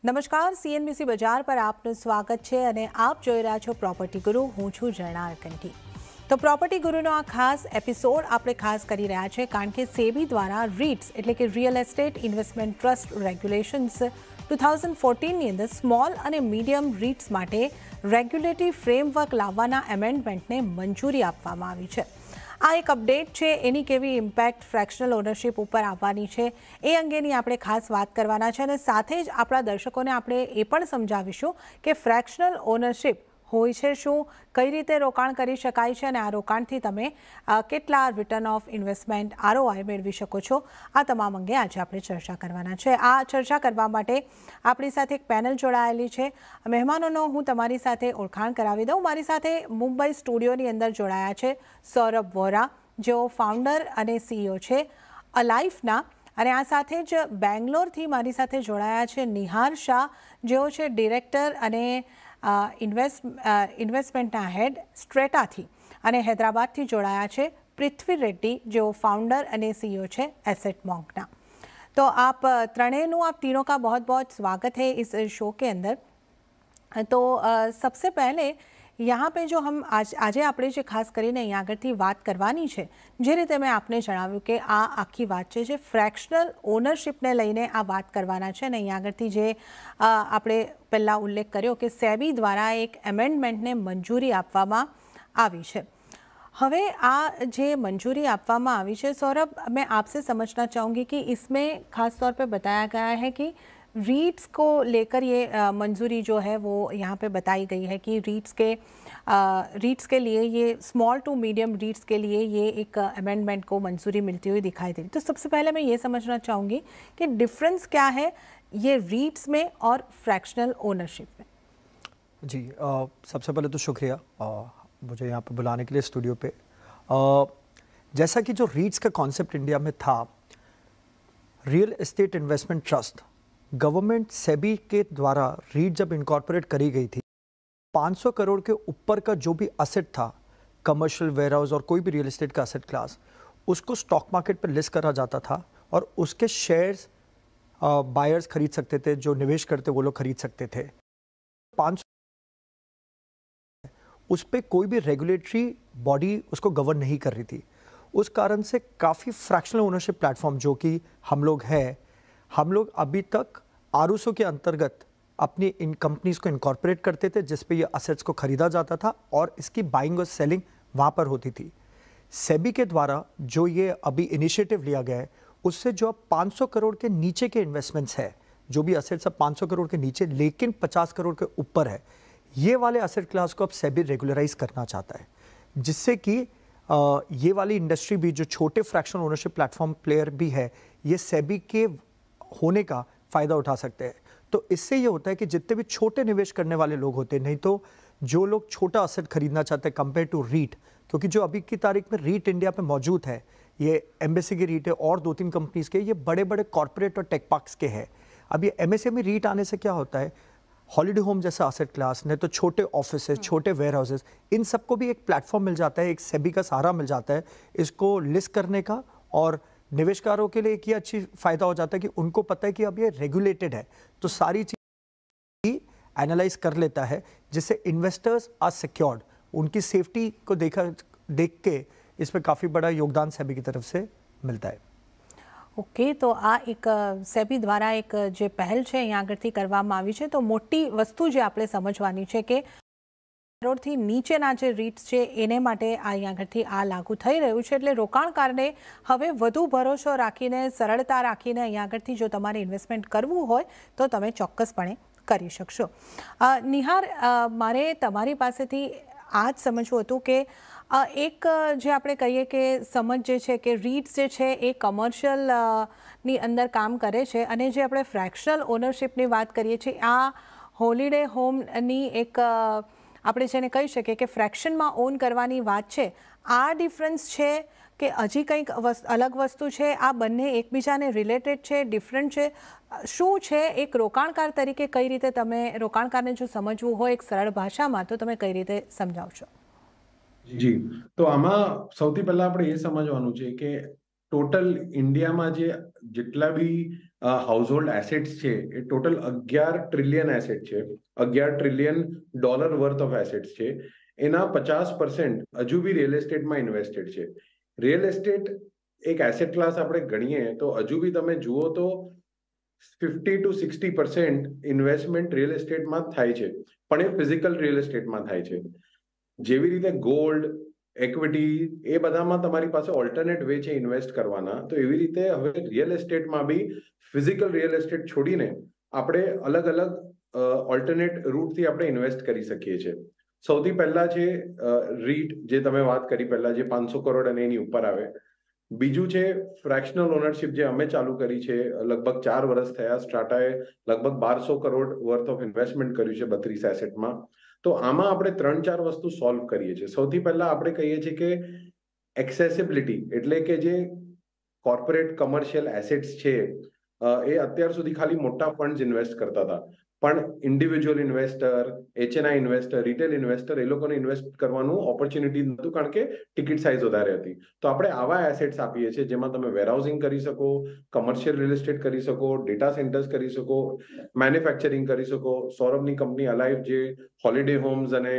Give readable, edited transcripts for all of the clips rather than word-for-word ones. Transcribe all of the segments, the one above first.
નમસ્કાર, CNBC બજાર પર આપનું સ્વાગત છે અને આપ જોઈ રહ્યા છો પ્રોપર્ટી ગુરુ. હું છું જર્ણા કંઠી. તો પ્રોપર્ટી ગુરુનો આ ખાસ એપિસોડ આપણે ખાસ કરી રહ્યા છે કારણ કે સેબી દ્વારા રીટ્સ એટલે કે real estate investment trust regulations 2014ની અંદર સ્મોલ અને મીડિયમ રીટ્સ માટે રેગ્યુલેટરી ફ્રેમવર્ક લાવવાના એમેન્ડમેન્ટને મંજૂરી આપવામાં આવી છે. આ એક અપડેટ છે, એની કેવી ઇમ્પેક્ટ ફ્રેક્શનલ ઓનરશિપ ઉપર આવવાની છે એ અંગેની આપણે ખાસ વાત કરવાના છે અને સાથે જ આપણા દર્શકોને આપણે એ પણ સમજાવીશું કે ફ્રેક્શનલ ઓનરશિપ હોય છે શું, કઈ રીતે રોકાણ કરી શકાય છે અને આ રોકાણથી તમે કેટલા રિટર્ન ઓફ ઇન્વેસ્ટમેન્ટ ROI મેળવી શકો છો. આ તમામ અંગે આજે આપણે ચર્ચા કરવાના છે. આ ચર્ચા કરવા માટે આપણી સાથે એક પેનલ જોડાયેલી છે. મહેમાનોનો હું તમારી સાથે ઓળખાણ કરાવી દઉં. મારી સાથે મુંબઈ સ્ટુડિયોની અંદર જોડાયા છે સૌરભ વોરા, જેઓ ફાઉન્ડર અને CEO છે અલાઇફના, અને આ સાથે જ બેંગ્લોરથી મારી સાથે જોડાયા છે નિહાર શાહ, જેઓ છે ડિરેક્ટર અને ઇન્વેસ્ટમેન્ટના હેડ સ્ટ્રેટાથી, અને હૈદરાબાદથી જોડાયા છે પૃથ્વી રેડ્ડી, જેઓ ફાउंडर અને CEO છે एसेट मॉन्कना. तो आप तीनों का बहुत बहुत स्वागत है इस शो के अंदर. तो सबसे पहले यहाँ पे जो हम આજે આપણે જે ખાસ કરીને અહીંયા આગળથી વાત કરવાની છે, જે રીતે મેં આપને જણાવ્યું કે આ આખી વાત છે જે ફ્રેક્શનલ ઓનરશિપને લઈને આ વાત કરવાના છે. અને અહીંયા આગળથી જે આપણે પહેલાં ઉલ્લેખ કર્યો કે સેબી દ્વારા એક એમેન્ડમેન્ટને મંજૂરી આપવામાં આવી છે. હવે આ જે મંजूरी આપવામાં આવી છે, सौरभ, मैं आपसे समझना चाहूँगी कि इसमें खास तौर पे बताया गया है कि रीट्स को लेकर ये मंजूरी जो है वो यहाँ पे बताई गई है कि रीट्स के लिए ये स्मॉल टू मीडियम रीट्स के लिए ये एक अमेंडमेंट को मंजूरी मिलती हुई दिखाई दे रही. तो सबसे पहले मैं ये समझना चाहूँगी कि डिफरेंस क्या है ये रीट्स में और फ्रैक्शनल ओनरशिप में. जी, सबसे पहले तो शुक्रिया मुझे यहाँ पे बुलाने के लिए स्टूडियो पे. जैसा कि जो रीट्स का कॉन्सेप्ट इंडिया में था, real estate investment trust, government SEBI के द्वारा रीट जब इनकॉर्पोरेट करी गई थी, 500 करोड़ के ऊपर का जो भी असेट था, कमर्शियल वेयरहाउस और कोई भी रियल एस्टेट का असेट क्लास, उसको स्टॉक मार्केट पर लिस्ट करा जाता था और उसके शेयर्स बायर्स खरीद सकते थे, जो निवेश करते वो लोग खरीद सकते थे. 500 उस पर कोई भी रेगुलेटरी बॉडी उसको गवर्न नहीं कर रही थी. उस कारण से काफ़ी फ्रैक्शनल ओनरशिप प्लेटफॉर्म जो कि हम लोग अभी तक आरओसो के अंतर्गत अपनी इन कंपनीज को इनकॉर्पोरेट करते थे, जिस पे ये असेट्स को खरीदा जाता था और इसकी बाइंग और सेलिंग वहाँ पर होती थी. सेबी के द्वारा जो ये अभी इनिशिएटिव लिया गया है, उससे जो अब 500 करोड़ के नीचे के इन्वेस्टमेंट्स है, जो भी असेट्स अब 500 करोड़ के नीचे लेकिन 50 करोड़ के ऊपर है, ये वाले असेट क्लास को अब सेबी रेगुलराइज करना चाहता है, जिससे कि ये वाली इंडस्ट्री भी, जो छोटे फ्रैक्शनल ओनरशिप प्लेटफॉर्म प्लेयर भी है, ये सेबी के होने का फ़ायदा उठा सकते हैं. तो इससे ये होता है कि जितने भी छोटे निवेश करने वाले लोग होते हैं, नहीं तो जो लोग छोटा असेट खरीदना चाहते हैं कंपेयर टू रीट, क्योंकि जो अभी की तारीख में रीट इंडिया पे मौजूद है, ये एम्बेसी के रीट है और 2-3 कंपनीज के, ये बड़े बड़े कॉर्पोरेट और टेक पार्क्स के हैं. अब ये MSME रीट आने से क्या होता है, हॉलीडे होम जैसा असेट क्लास, नहीं तो छोटे ऑफिसेज, छोटे वेयर हाउसेज, इन सबको भी एक प्लेटफॉर्म मिल जाता है, एक सेबी का सहारा मिल जाता है इसको लिस्ट करने का. और निवेशकारों के लिए एक ये अच्छी फ़ायदा हो जाता है कि उनको पता है कि अब ये रेगुलेटेड है, तो सारी चीज़ एनालाइज कर लेता है, जिससे इन्वेस्टर्स आर सिक्योर्ड. उनकी सेफ्टी को देख के इस पर काफ़ी बड़ा योगदान सेबी की तरफ से मिलता है. ओके, तो आ एक सेबी द्वारा एक जे पहल है अहीं आगळथी करवामां आवी छे. तो मोटी वस्तु जे आपणे समजवानी छे के करोड़थी नीचेना जे रीट्स छे एने माटे अहीं आगळथी आ लागू थई रह्युं छे. એટલે રોકાણકારને હવે વધુ ભરોસો રાખીને, સરળતા રાખીને અહીં આગળથી જો તમારે ઇન્વેસ્ટમેન્ટ કરવું હોય તો તમે ચોક્કસપણે કરી શકશો. નિહાર, મારે તમારી પાસેથી આ જ સમજવું હતું કે એક જે આપણે કહીએ કે સમજ જે છે કે રીટ્સ જે છે એ કમર્શિયલ ની અંદર કામ કરે છે, અને જે આપણે ફ્રેક્શનલ ઓનરશિપની વાત કરીએ છીએ, આ હોલિડે હોમની એક આપણે જેને કહી શકીએ કે ફ્રેક્શનમાં ઓન કરવાની વાત છે. આ ડિફરન્સ છે કે હજી કંઈક अलग वस्तु છે? આ બંને એકબીજાને રિલેટેડ છે, ડિફરન્ટ છે? શું છે એક રોકાણકાર તરીકે કઈ રીતે તમે રોકાણકારને જો સમજવું હોય એક સરળ ભાષામાં, તો તમે કઈ રીતે સમજાવશો? જી, તો આમાં સૌથી પહેલા આપણે એ સમજવાનું છે કે ટોટલ ઇન્ડિયામાં જેટલા બી હાઉસહોલ્ડ એસેટ્સ છે એ ટોટલ 11 ટ્રિલિયન એસેટ છે, 11 trillion dollar worth of assets છે. એના 50% હજુ બી રિયલ એસ્ટેટમાં ઇન્વેસ્ટેડ છે. રિયલ એસ્ટેટ એક એસેટ ક્લાસ આપણે ગણીએ તો હજુ બી તમે જુઓ તો 50 to 60% ઇન્વેસ્ટમેન્ટ રિયલ એસ્ટેટમાં થાય છે, પણ એ ફિઝિકલ રિયલ એસ્ટેટમાં થાય છે. જેવી રીતે ગોલ્ડ, ઇક્વિટી એ બધામાં તમારી પાસે ઓલ્ટરનેટ વે છે ઇન્વેસ્ટ કરવાના, તો એવી રીતે હવે રિયલ એસ્ટેટમાં બી ફિઝિકલ રિયલ એસ્ટેટ છોડીને આપણે અલગ અલગ ઓલ્ટરનેટ રૂટથી આપણે ઇન્વેસ્ટ કરી શકીએ છીએ. સૌથી પહેલા છે રીટ, જે તમે વાત કરી પહેલા, જે 500 કરોડ અને એની ઉપર આવે. બીજું છે ફ્રેક્શનલ ઓનરશિપ, જે અમે ચાલુ કરી છે, લગભગ 4 વર્ષ થયા. સ્ટાર્ટાએ લગભગ 1200 કરોડ વર્થ ઓફ ઇન્વેસ્ટમેન્ટ કર્યું છે 32 એસેટમાં. તો આમાં આપણે 3-4 વસ્તુ સોલ્વ કરીએ છીએ. સૌથી પહેલા આપણે કહીએ છીએ કે એક્સેસિબિલિટી, એટલે કે જે કોર્પોરેટ કમર્શિયલ એસેટ્સ છે એ અત્યાર સુધી ખાલી મોટા ફંડ્સ ઇન્વેસ્ટ કરતા હતા, પણ individual investor, HNI investor, retail investor, એ લોકોને ઇન્વેસ્ટ કરવાનું ઓપોર્ચ્યુનિટી નહોતું, કારણ કે ટિકિટ સાઇઝ વધારે હતી. તો આપણે આવા એસેટ્સ આપીએ છીએ જેમાં તમે વેરહાઉસિંગ કરી શકો, કમર્શિયલ રિયલ એસ્ટેટ કરી શકો, ડેટા સેન્ટર્સ કરી શકો, મેન્યુફેક્ચરિંગ કરી શકો. સૌરભની કંપની અલાઇવ જે હોલિડે હોમ્સ અને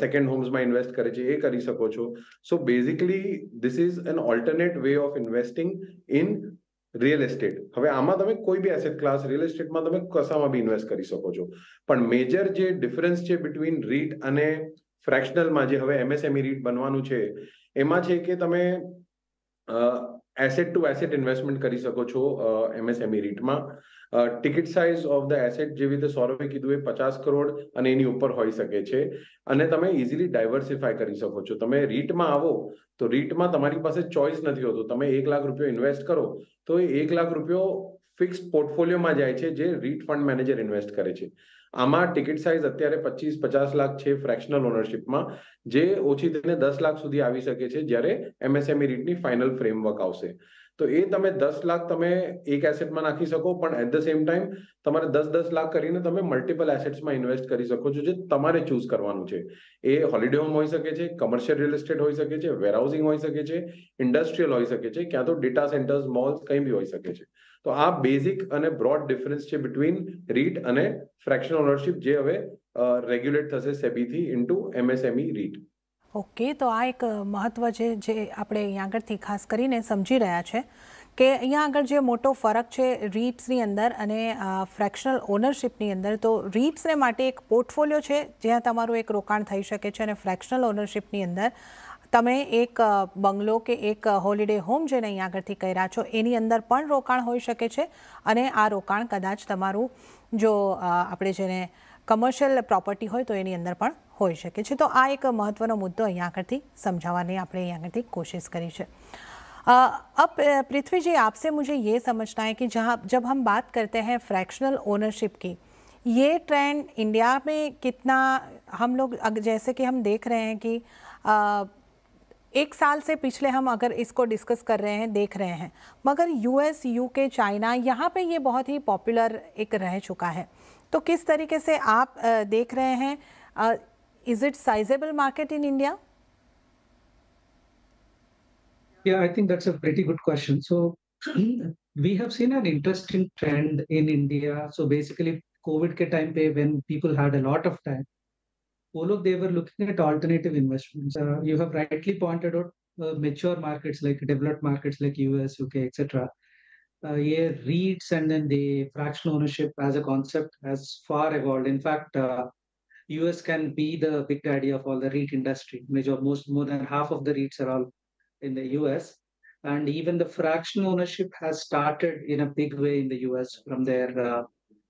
સેકન્ડ હોમ્સમાં ઇન્વેસ્ટ કરે છે એ કરી શકો છો. So basically this is an alternate way of investing in real estate. હવે આમાં તમે કોઈ બી એસેટ ક્લાસ, રિયલ એસ્ટેટમાં તમે કશામાં બી ઇન્વેસ્ટ કરી શકો છો. પણ મેજર જે ડિફરન્સ છે બિટવીન રીટ અને ફ્રેક્શનલમાં, જે હવે એમએસએમઈ રીટ બનવાનું છે, એમાં છે કે તમે એસેટ ટુ એસેટ ઇન્વેસ્ટમેન્ટ કરી શકો છો એમએસએમઈ રીટમાં. Ticket size of the asset, જેવી રીતે સૌરભે કીધું, એ 50 કરોડ અને એની ઉપર હોઈ શકે છે. અને તમે ઇઝીલી ડાયવર્સિફાય કરી શકો છો. તમે રીટમાં આવો તો રીટમાં તમારી પાસે ચોઇસ નથી હોતો. તમે 1 લાખ રૂપિયા ઇન્વેસ્ટ કરો તો એ 1 લાખ રૂપિયો ફિક્સ્ડ પોર્ટફોલિયોમાં જાય છે, જે રીટ ફંડ મેનેજર ઇન્વેસ્ટ કરે છે. આમાં ટિકિટ સાઇઝ અત્યારે 25-50 લાખ છે ફ્રેક્શનલ ઓનરશિપમાં, જે ઓછી થઈને 10 લાખ સુધી આવી શકે છે જ્યારે એમએસએમઈ રીટની ફાઇનલ ફ્રેમવર્ક આવશે. તો એ તમે 10 લાખ તમે એક એસેટમાં નાખી શકો, પણ એટ ધ સેમ ટાઈમ તમારે 10-10 લાખ કરીને તમે મલ્ટિપલ એસેટ્સમાં ઇન્વેસ્ટ કરી શકો છો, જે તમારે ચૂઝ કરવાનું છે. એ હોલિડે હોમ હોઈ શકે છે, કમર્શિયલ રિયલ એસ્ટેટ હોઈ શકે છે, વેરહાઉસિંગ હોઈ શકે છે, ઇન્ડસ્ટ્રીયલ હોઈ શકે છે, ક્યાં તો ડેટા સેન્ટર્સ, મોલ્સ, કંઈ બી હોઈ શકે છે. તો આ બેઝિક અને બ્રોડ ડિફરન્સ છે બિટવીન રીટ અને ફ્રેક્શનલ ઓનરશિપ, જે હવે રેગ્યુલેટ થશે સેબીથી ઇન્ટુ એમએસએમઈ રીટ. ઓકે, તો આ એક મહત્વ છે જે આપણે અહીંયા આગળથી ખાસ કરીને સમજી રહ્યા છે કે અહીંયા આગળ જે મોટો ફરક છે રીટ્સની અંદર અને ફ્રેક્શનલ ઓનરશિપની અંદર, તો રીટ્સને માટે એક પોર્ટફોલિયો છે જ્યાં તમારું એક રોકાણ થઈ શકે છે, અને ફ્રેક્શનલ ઓનરશિપની અંદર તમે એક બંગલો કે એક હોલિડે હોમ જેને અહીંયા આગળથી કહી રહ્યા છો એની અંદર પણ રોકાણ હોઈ શકે છે, અને આ રોકાણ કદાચ તમારું જો આપણે જેને કમર્શિયલ પ્રોપર્ટી હોય તો એની અંદર પણ હોઈ શકે છે. તો આ એક મહત્વનો મુદ્દો અહીંયા આગળથી समझाने આપણે અહીંયા આગળથી कोशिश करी है. अब पृथ्वी जी, आपसे मुझे ये समझना है कि जब हम बात करते हैं फ्रैक्शनल ओनरशिप की, ये ट्रेंड इंडिया में कितना, हम लोग जैसे कि हम देख रहे हैं कि 1 साल से पिछले हम अगर इसको डिस्कस कर रहे हैं, देख रहे हैं, मगर यूएस, यूके, चाइना, यहाँ पे ये बहुत ही पॉपुलर एक रह चुका है. तो किस तरीके से आप देख रहे हैं, is it sizeable market in India? Yeah, I think that's a pretty good question. So we have seen an interesting trend in India. So basically, COVID ke time pe, when people had a lot of time, they were looking at alternative investments. You have rightly pointed out mature markets like developed markets like US, UK, etc. Yeah, REITs and then the fractional ownership as a concept has far evolved. In fact, US can be the big daddy of all the REIT industry. More than half of the REITs are all in the US, and even the fractional ownership has started in a big way in the US from their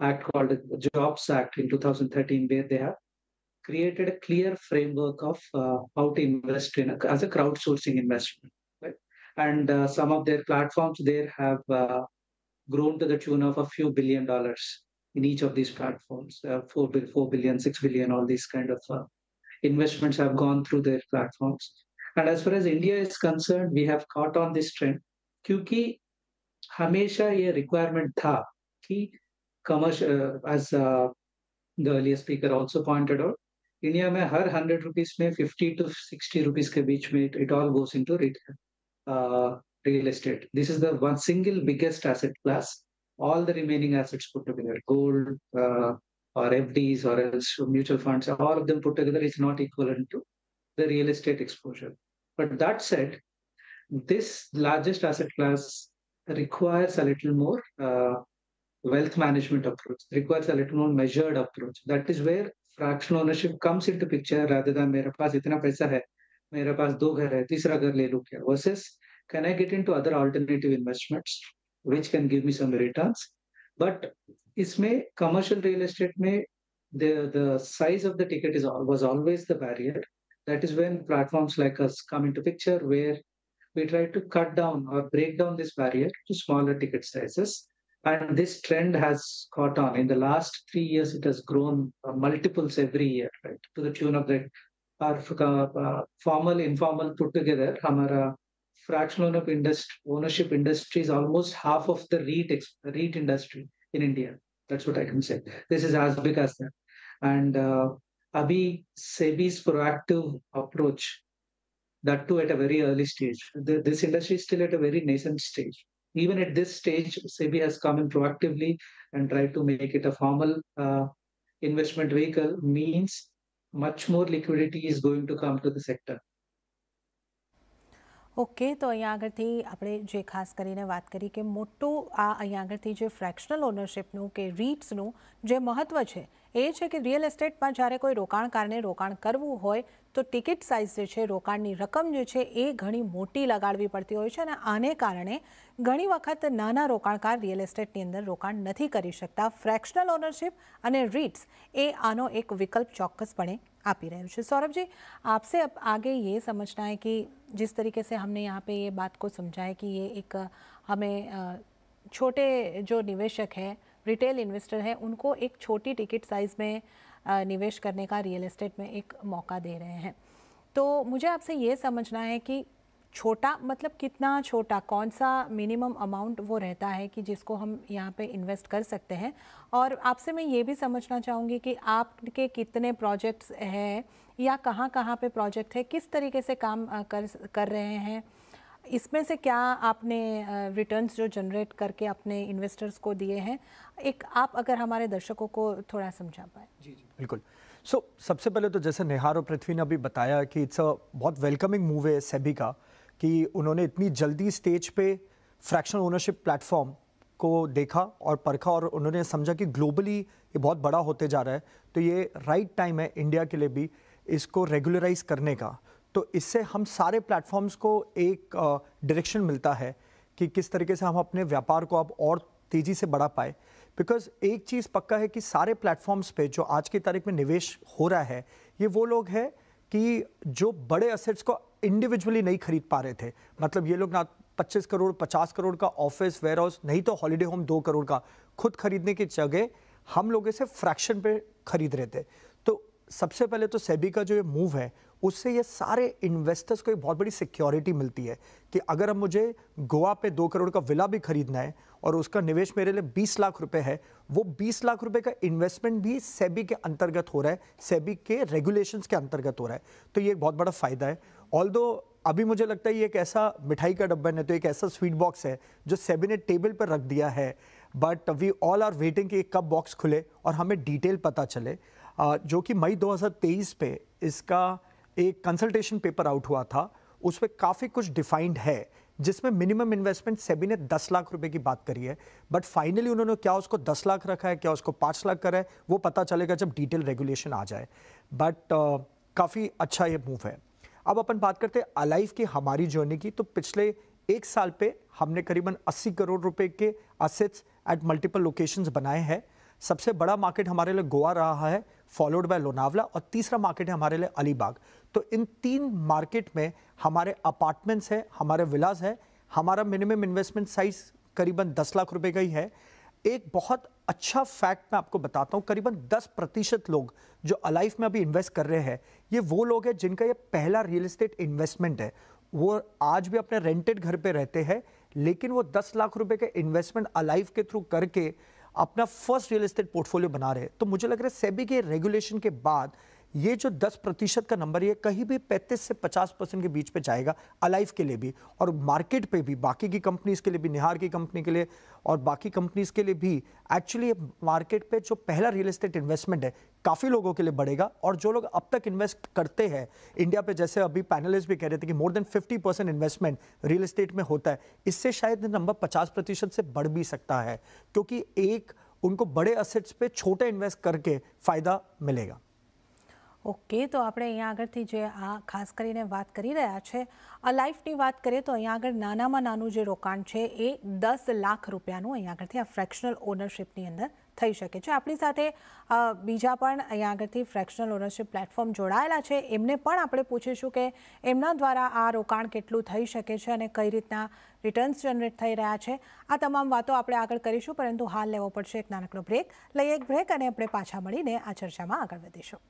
act called the Jobs Act in 2013, where they have created a clear framework of how to invest in as a crowdsourcing investment. Right? And some of their platforms there have grown to the tune of a few $1 billion in each of these platforms. 4 billion, 6 billion, all these kind of investments have gone through their platforms. And as far as India is concerned, we have caught on this trend क्योंकि हमेशा ये requirement था कि commercial, as the earlier speaker also pointed out, India में हर 100 rupees में 50 to 60 rupees के बीच में it all goes into retail real estate. This is the one single biggest asset class. All the remaining assets put together, gold or FDs or else mutual funds, all of them put together is not equivalent to the real estate exposure. But that said, this largest asset class requires a little more wealth management approach, requires a little more measured approach. That is where fractional ownership comes into picture rather than मेरे पास इतना पैसा है, मेरे पास 2 घर है, तीसरा घर ले लूं क्या? Versus can I get into other alternative investments which can give me some returns? But इसमें commercial real estate में the size of the ticket was always the barrier. That is when platforms like us come into picture where we try to cut down or break down this barrier to smaller ticket sizes. And this trend has caught on. In the last 3 years, it has grown multiples every year, right? To the tune of the formal, informal put together, हमारा fractional ownership industry is almost half of the REIT industry in India. That's what I can say. This is as big as that. And Abhi SEBI's proactive approach, that too at a very early stage. This industry is still at a very nascent stage. Even at this stage, SEBI has come in proactively and tried to make it a formal investment vehicle, means much more liquidity is going to come to the sector. Okay, તો અહીંયા આગળથી આપણે જે ખાસ કરીને વાત કરી કે મોટું અહીંયા આગળથી જે ફ્રેક્શનલ ઓનરશિપનું કે રીટ્સનું જે મહત્ત્વ છે એ છે કે રિયલ એસ્ટેટમાં જ્યારે કોઈ રોકાણકારને રોકાણ કરવું હોય તો ટિકિટ સાઇઝ જે છે રોકાણની રકમ જે છે એ ઘણી મોટી લગાડવી પડતી હોય છે અને આને કારણે ઘણી વખત નાના રોકાણકાર રિયલ એસ્ટેટની અંદર રોકાણ નથી કરી શકતા. ફ્રેક્શનલ ઓનરશિપ અને રીટ્સ એ આનો એક વિકલ્પ ચોક્કસપણે આપી રહ્યું છે. सौरभ जी, आपसे अब आगे ये समझना है कि जिस तरीके से हमने यहाँ पे ये बात को समझा है कि ये एक हमें छोटे जो निवेशक है, रिटेल इन्वेस्टर है, उनको एक छोटी टिकट साइज़ में निवेश करने का रियल एस्टेट में एक मौका दे रहे हैं. तो मुझे आपसे ये समझना है कि छोटा मतलब कितना छोटा, कौन सा मिनिमम अमाउंट वो रहता है कि जिसको हम यहाँ पे इन्वेस्ट कर सकते हैं. और आपसे मैं ये भी समझना चाहूँगी कि आपके कितने प्रोजेक्ट्स हैं या कहाँ कहाँ पे प्रोजेक्ट है, किस तरीके से काम कर रहे हैं, इसमें से क्या आपने रिटर्न्स जो जनरेट करके अपने इन्वेस्टर्स को दिए हैं, एक आप अगर हमारे दर्शकों को थोड़ा समझा पाए. जी जी बिल्कुल. सबसे पहले तो जैसे नेहार और पृथ्वी ने अभी बताया कि इट्स अ बहुत वेलकमिंग मूव है सेबी का कि उन्होंने इतनी जल्दी स्टेज पे फ्रैक्शनल ओनरशिप प्लेटफॉर्म को देखा और परखा और उन्होंने समझा कि ग्लोबली ये बहुत बड़ा होते जा रहा है, तो ये राइट टाइम है इंडिया के लिए भी इसको रेगुलराइज करने का. तो इससे हम सारे प्लेटफॉर्म्स को एक डायरेक्शन मिलता है कि किस तरीके से हम अपने व्यापार को अब और तेज़ी से बढ़ा पाए. बिकॉज एक चीज़ पक्का है कि सारे प्लेटफॉर्म्स पे जो आज की तारीख में निवेश हो रहा है, ये वो लोग हैं कि जो बड़े असेट्स को इंडिविजुअली नहीं खरीद पा रहे थे. मतलब ये लोग ना 25 करोड़ 50 करोड़ का ऑफिस वेयर हाउस, नहीं तो हॉलीडे होम 2 करोड़ का खुद खरीदने की जगह हम लोग इसे फ्रैक्शन पे खरीद रहे थे. तो सबसे पहले तो सेबी का जो ये मूव है उससे ये सारे इन्वेस्टर्स को एक बहुत बड़ी सिक्योरिटी मिलती है कि अगर अब मुझे गोवा पे 2 करोड़ का विला भी खरीदना है और उसका निवेश मेरे लिए 20 लाख रुपए है, वो 20 लाख रुपए का इन्वेस्टमेंट भी सेबी के अंतर्गत हो रहा है, सेबी के रेगुलेशंस के अंतर्गत हो रहा है. तो ये एक बहुत बड़ा फ़ायदा है. ऑल्दो अभी मुझे लगता है ये एक ऐसा मिठाई का डब्बा नहीं तो एक ऐसा स्वीट बॉक्स है जो सेबी ने टेबल पर रख दिया है, but we all are waiting कि कब बॉक्स खुले और हमें डिटेल पता चले. जो कि मई 2023 पे इसका एक कंसल्टेशन पेपर आउट हुआ था, उस पर काफ़ी कुछ डिफाइंड है जिसमें मिनिमम इन्वेस्टमेंट सेबी ने 10 लाख रुपए की बात करी है. बट फाइनली उन्होंने क्या उसको 10 लाख रखा है, क्या उसको 5 लाख करा है, वो पता चलेगा जब डिटेल रेगुलेशन आ जाए. बट काफ़ी अच्छा ये मूव है. अब अपन बात करते हैं अलाइव की हमारी जर्नी की. तो पिछले 1 साल पे हमने करीबन 80 करोड़ रुपए के असेट्स एट मल्टीपल लोकेशंस बनाए हैं. सबसे बड़ा मार्केट हमारे लिए गोवा रहा है, फॉलोड बाय लोनावला, और तीसरा मार्केट है हमारे लिए अलीबाग. तो इन 3 मार्केट में हमारे अपार्टमेंट्स हैं, हमारे विलास है. हमारा मिनिमम इन्वेस्टमेंट साइज करीबन 10 लाख रुपए का ही है. एक बहुत अच्छा फैक्ट मैं आपको बताता हूँ, करीबन 10% लोग जो अलाइव में अभी इन्वेस्ट कर रहे हैं, ये वो लोग हैं जिनका ये पहला रियल एस्टेट इन्वेस्टमेंट है. वो आज भी अपने रेंटेड घर पे रहते हैं, लेकिन वो 10 लाख रुपए के इन्वेस्टमेंट अलाइव के थ्रू करके अपना फर्स्ट रियल एस्टेट पोर्टफोलियो बना रहे हैं. तो मुझे लग रहा है सेबी के रेगुलेशन के बाद ये जो 10% का नंबर, ये कहीं भी 35 से 50% के बीच पे जाएगा अलाइव के लिए भी, और मार्केट पे भी बाकी की कंपनीज के लिए भी, निहार की कंपनी के लिए और बाकी कंपनीज के लिए भी। एक्चुअली मार्केट पे जो पहला रियल एस्टेट इन्वेस्टमेंट है काफ़ी लोगों के लिए बढ़ेगा, और जो लोग अब तक इन्वेस्ट करते हैं इंडिया पे, जैसे अभी पैनलिस्ट भी कह रहे थे कि more than 50% investment real estate में होता है, इससे शायद नंबर 50% से बढ़ भी सकता है, क्योंकि एक उनको बड़े असेट्स पे छोटे इन्वेस्ट करके फायदा मिलेगा। ઓકે, તો આપણે અહીંયા આગળથી જે આ ખાસ કરીને વાત કરી રહ્યા છે અલાઇફની વાત કરીએ તો અહીંયા આગળ નાનામાં નાનું જે રોકાણ છે એ 10 લાખ રૂપિયાનું અહીંયા આગળથી આ ફ્રેક્શનલ ઓનરશિપની અંદર થઈ શકે છે। આપણી સાથે બીજા પણ અહીંયા આગળથી ફ્રેક્શનલ ઓનરશિપ પ્લેટફોર્મ જોડાયેલા છે, એમને પણ આપણે પૂછીશું કે એમના દ્વારા આ રોકાણ કેટલું થઈ શકે છે અને કઈ રીતના રિટર્ન્સ જનરેટ થઈ રહ્યા છે। આ તમામ વાતો આપણે આગળ કરીશું, પરંતુ હાલ લેવો પડશે એક નાનકડો બ્રેક। લઈએ એક બ્રેક અને આપણે પાછા મળીને આ ચર્ચામાં આગળ વધીશું।